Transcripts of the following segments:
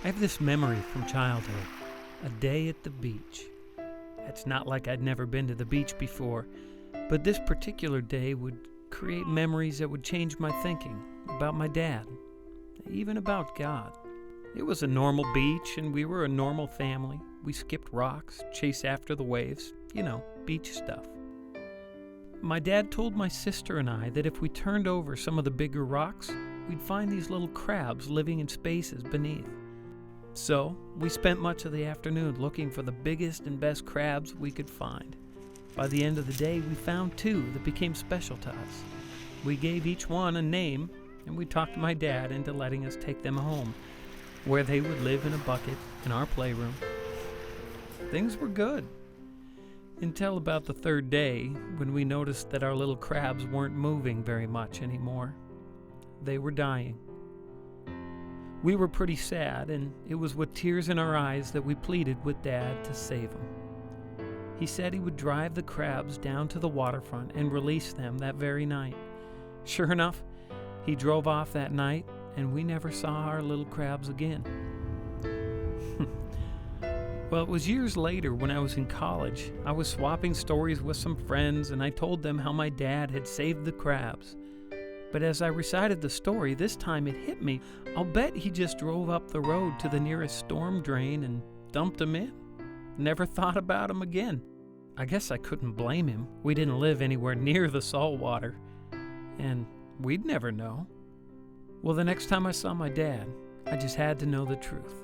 I have this memory from childhood, a day at the beach. It's not like I'd never been to the beach before, but this particular day would create memories that would change my thinking about my dad, even about God. It was a normal beach, and we were a normal family. We skipped rocks, chased after the waves, beach stuff. My dad told my sister and I that if we turned over some of the bigger rocks, we'd find these little crabs living in spaces beneath. So, we spent much of the afternoon looking for the biggest and best crabs we could find. By the end of the day, we found 2 that became special to us. We gave each one a name, and we talked my dad into letting us take them home, where they would live in a bucket in our playroom. Things were good. Until about the 3rd day, when we noticed that our little crabs weren't moving very much anymore. They were dying. We were pretty sad, and it was with tears in our eyes that we pleaded with Dad to save them. He said he would drive the crabs down to the waterfront and release them that very night. Sure enough, he drove off that night, and we never saw our little crabs again. Well, it was years later when I was in college. I was swapping stories with some friends, and I told them how my dad had saved the crabs. But as I recited the story, this time it hit me. I'll bet he just drove up the road to the nearest storm drain and dumped them in. Never thought about them again. I guess I couldn't blame him. We didn't live anywhere near the salt water, and we'd never know. Well, the next time I saw my dad, I just had to know the truth.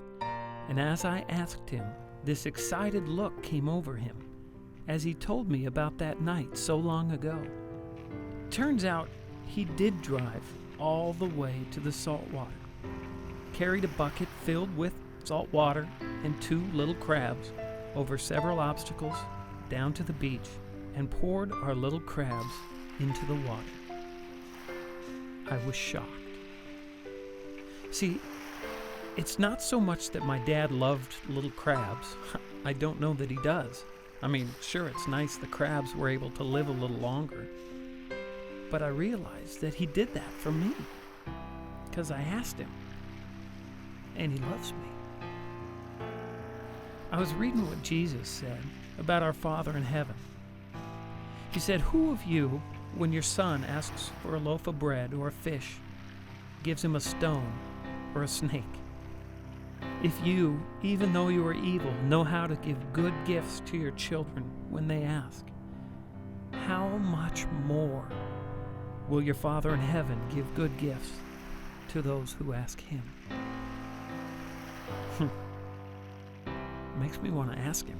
And as I asked him, this excited look came over him as he told me about that night so long ago. Turns out he did drive all the way to the salt water, carried a bucket filled with salt water and 2 little crabs over several obstacles down to the beach, and poured our little crabs into the water. I was shocked. See, it's not so much that my dad loved little crabs. I don't know that he does. I mean, sure, it's nice the crabs were able to live a little longer. But I realized that he did that for me, because I asked him, and he loves me. I was reading what Jesus said about our Father in heaven. He said, "Who of you, when your son asks for a loaf of bread or a fish, gives him a stone or a snake? If you, even though you are evil, know how to give good gifts to your children when they ask, how much more will your Father in heaven give good gifts to those who ask him?" Makes me want to ask him.